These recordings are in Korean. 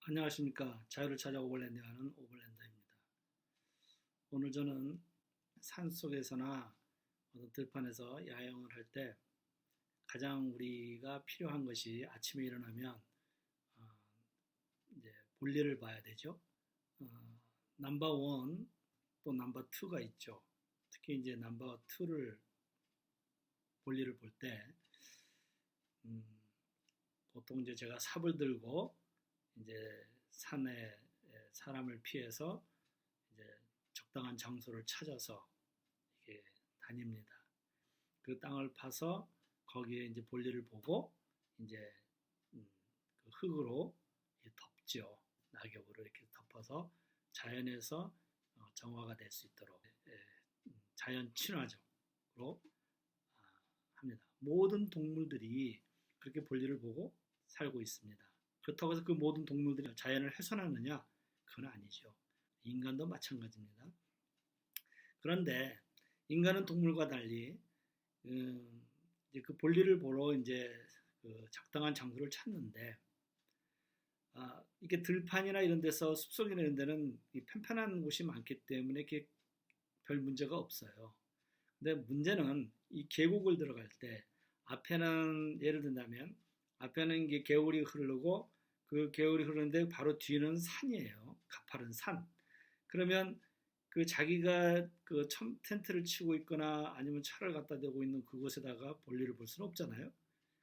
안녕하십니까. 자유를 찾아 오버랜드하는 오버랜드입니다. 오늘 저는 산속에서나 어떤 들판에서 야영을 할 때 가장 우리가 필요한 것이 아침에 일어나면 어, 이제 볼일을 봐야 되죠. 넘버 원 또 넘버 투가 있죠. 특히 이제 넘버 투를 볼일을 볼 때 보통 이제 제가 삽을 들고 이제 산에 사람을 피해서 이제 적당한 장소를 찾아서 이렇게 다닙니다. 그 땅을 파서 거기에 이제 볼일을 보고 이제 그 흙으로 덮죠. 낙엽으로 이렇게 덮어서 자연에서 정화가 될 수 있도록 자연 친화적으로 합니다. 모든 동물들이 그렇게 볼일을 보고 살고 있습니다. 그렇다고 해서 그 모든 동물들이 자연을 훼손하느냐? 그건 아니죠. 인간도 마찬가지입니다. 그런데 인간은 동물과 달리 이제 그 볼일을 보러 이제 그 적당한 장소를 찾는데 이게 들판이나 이런 데서 숲속이나 이런 데는 편편한 곳이 많기 때문에 이게 별 문제가 없어요. 근데 문제는 이 계곡을 들어갈 때 앞에는 예를 든다면 앞에는 이게 개울이 흐르고 그 개울이 흐르는데 바로 뒤는 산이에요. 가파른 산. 그러면 그 자기가 그 텐트를 치고 있거나 아니면 차를 갖다 대고 있는 그곳에다가 볼일을 볼 수는 없잖아요.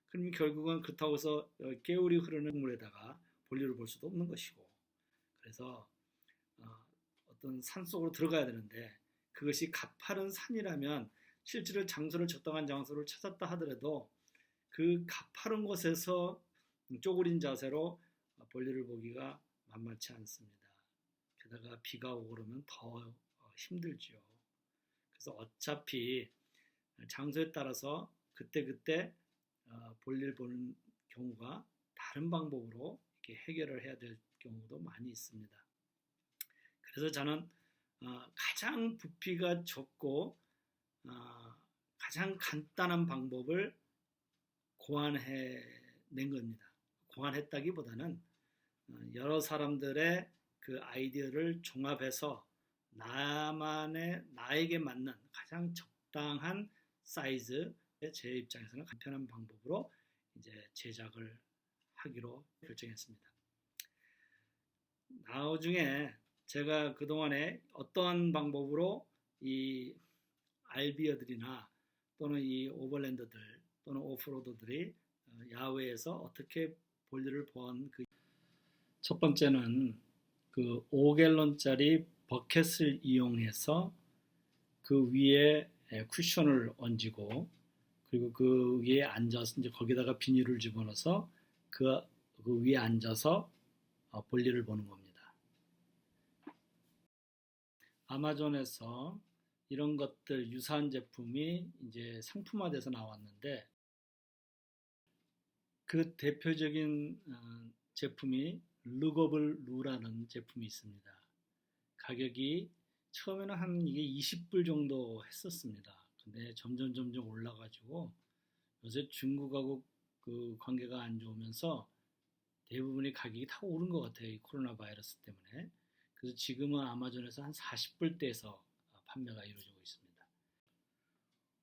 그러면 결국은 그렇다고 해서 개울이 흐르는 물에다가 볼일을 볼 수도 없는 것이고. 그래서 어떤 산 속으로 들어가야 되는데 그것이 가파른 산이라면 실제로 장소를 적당한 장소를 찾았다 하더라도 그 가파른 곳에서 쪼그린 자세로 볼일을 보기가 만만치 않습니다. 게다가 비가 오고 그러면 더 힘들죠. 그래서 어차피 장소에 따라서 그때그때 볼일 보는 경우가 다른 방법으로 이렇게 해결을 해야 될 경우도 많이 있습니다. 그래서 저는 가장 부피가 적고 가장 간단한 방법을 고안해낸 겁니다. 고안했다기보다는 여러 사람들의 그 아이디어를 종합해서 나에게 맞는 가장 적당한 사이즈, 제 입장에서는 간편한 방법으로 이제 제작을 하기로 결정했습니다. 나중에 제가 그동안에 어떠한 방법으로 이 알비어들이나 또는 이 오버랜드들 또는 오프로드들이 야외에서 어떻게 볼일을 보한 첫 번째는 그 5갤런짜리 버켓을 이용해서 그 위에 쿠션을 얹고 그리고 그 위에 앉아서 이제 거기다가 비닐을 집어넣어서 그 위에 앉아서 볼일을 보는 겁니다. 아마존에서 이런 것들 유사한 제품이 이제 상품화돼서 나왔는데 그 대표적인 제품이 룩어블 루라는 제품이 있습니다. 가격이 처음에는 한 이게 20불 정도 했었습니다. 근데 점점 올라가지고 요새 중국하고 그 관계가 안 좋으면서 대부분의 가격이 다 오른 것 같아요. 이 코로나 바이러스 때문에. 그래서 지금은 아마존에서 한 40불대에서 판매가 이루어지고 있습니다.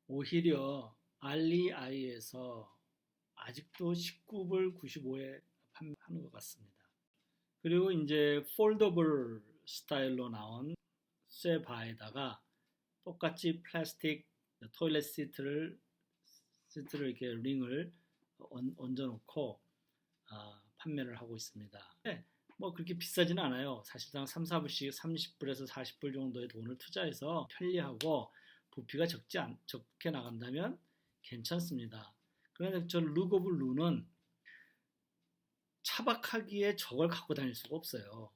오히려 알리아이에서 아직도 19불 95에 판매하는 것 같습니다. 그리고 이제 폴더블 스타일로 나온 쇠바에다가 똑같이 플라스틱 토일렛 시트를 이렇게 링을 얹어 놓고 판매를 하고 있습니다. 네, 뭐 그렇게 비싸지는 않아요. 사실상 3, 4불씩 30불에서 40불 정도의 돈을 투자해서 편리하고 부피가 적게 나간다면 괜찮습니다. 그런데 저 룩오브 루는 차박하기에 저걸 갖고 다닐 수가 없어요.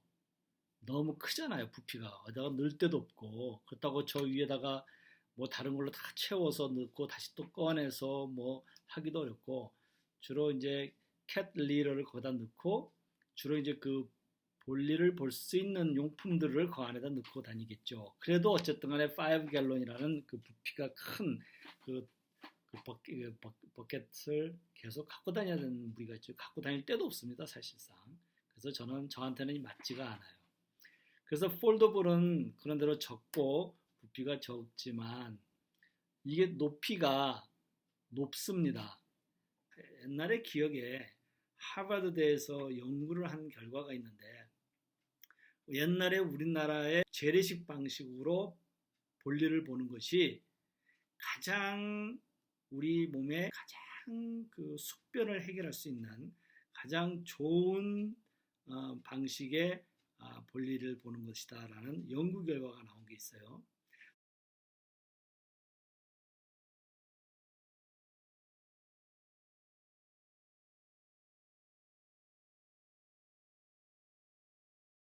너무 크잖아요, 부피가. 어디다가 넣을 데도 없고. 그렇다고 저 위에다가 뭐 다른 걸로 다 채워서 넣고 다시 또 꺼내서 뭐 하기도 어렵고, 주로 이제 캣 리더를 거기다 넣고, 주로 이제 그 볼일을 볼 수 있는 용품들을 그 안에다 넣고 다니겠죠. 그래도 어쨌든 간에 5갤론이라는 그 부피가 큰그 버켓을 계속 갖고 다녀야 되는 무리가 있죠. 갖고 다닐 데도 없습니다, 사실상. 그래서 저한테는 맞지가 않아요. 그래서 폴더블은 그런 대로 적고 부피가 적지만 이게 높이가 높습니다. 옛날에 기억에 하버드대에서 연구를 한 결과가 있는데 옛날에 우리나라의 재래식 방식으로 볼일을 보는 것이 가장 우리 몸에 가장 그 숙변을 해결할 수 있는 가장 좋은 방식의 볼일을 보는 것이다 라는 연구 결과가 나온 게 있어요.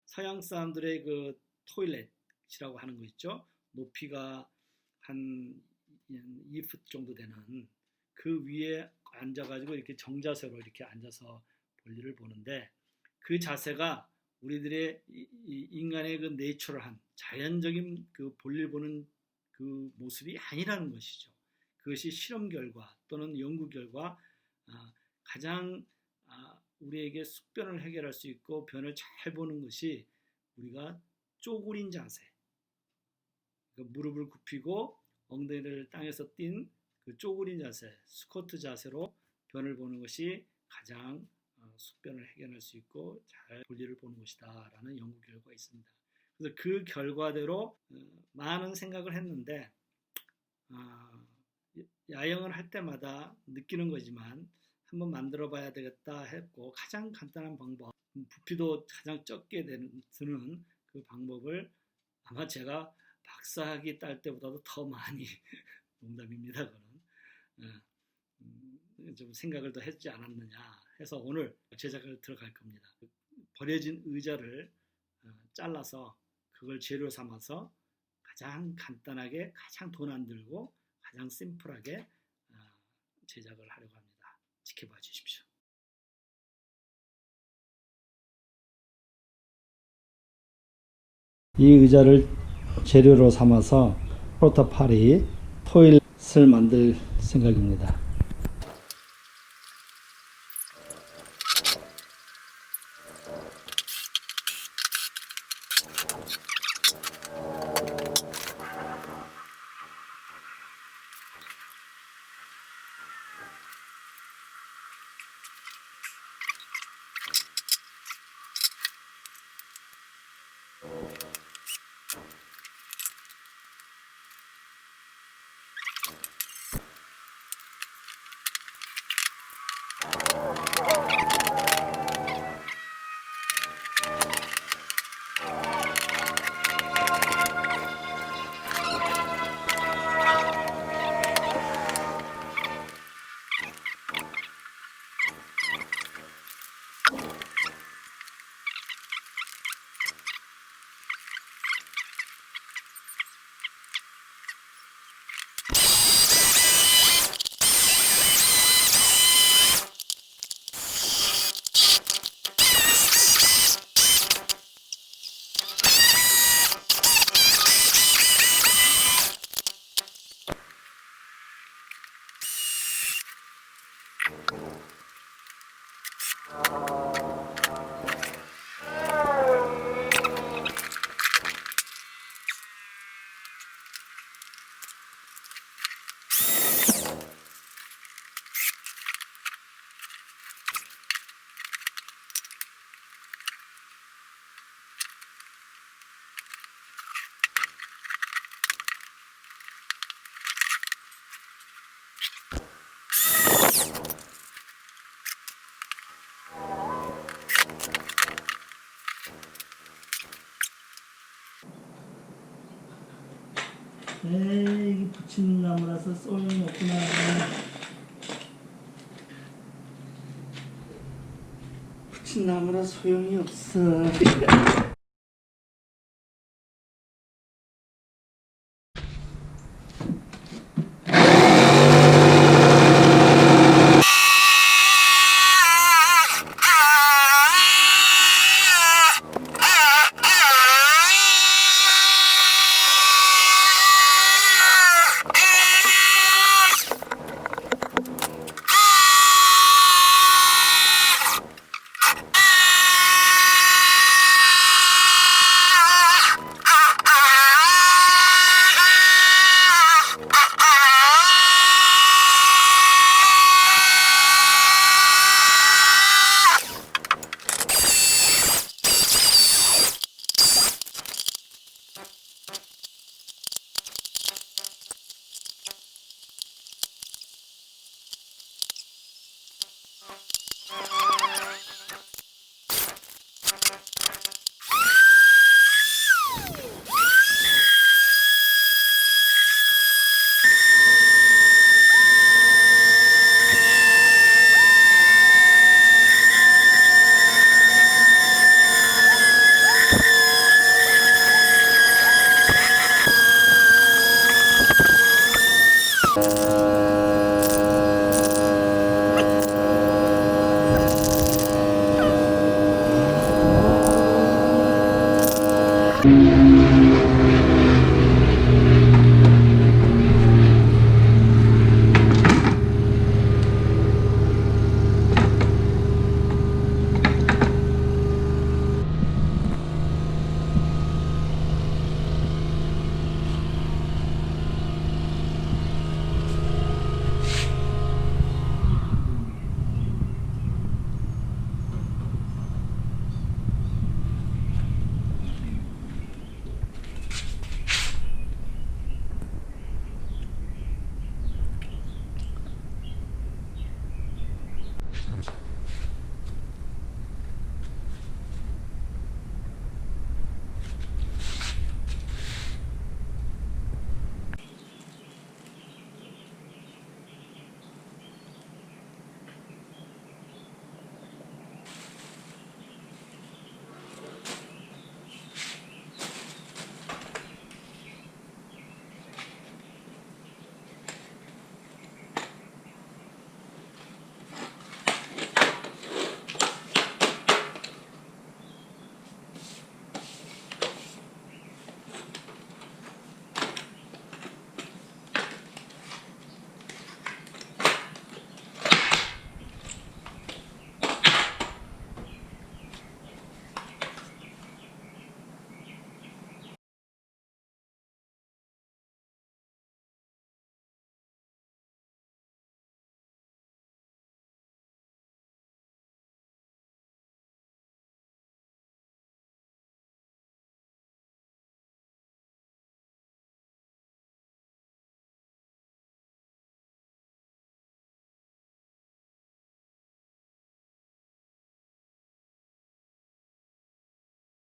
서양 사람들의 그 토일렛이라고 하는 거 있죠. 높이가 한 2풋 정도 되는 그 위에 앉아가지고 이렇게 정자세로 이렇게 앉아서 볼일을 보는데 그 자세가 우리들의 인간의 그 내추럴한 자연적인 그 볼일 보는 그 모습이 아니라는 것이죠. 그것이 실험 결과 또는 연구 결과 가장 우리에게 숙변을 해결할 수 있고 변을 잘 보는 것이 우리가 쪼그린 자세, 무릎을 굽히고 엉덩이를 땅에서 띈 그 쪼그린 자세, 스쿼트 자세로 변을 보는 것이 가장 숙변을 해결할 수 있고 잘 볼일을 보는 것이다 라는 연구 결과가 있습니다. 그래서 그 결과대로 많은 생각을 했는데 야영을 할 때마다 느끼는 거지만 한번 만들어 봐야 되겠다 했고 가장 간단한 방법, 부피도 가장 적게 드는 그 방법을 아마 제가 박사학위 딸 때보다도 더 많이 농담입니다. 그는 좀 생각을 더 했지 않았느냐 해서 오늘 제작을 들어갈 겁니다. 버려진 의자를 잘라서 그걸 재료 삼아서 가장 간단하게 가장 돈 안 들고 가장 심플하게 제작을 하려고 합니다. 지켜봐 주십시오. 이 의자를 재료로 삼아서 포르타파리 토일렛을 만들 생각입니다. 이게 붙이는 나무라서 소용이 없구나. 붙인 나무라 소용이 없어.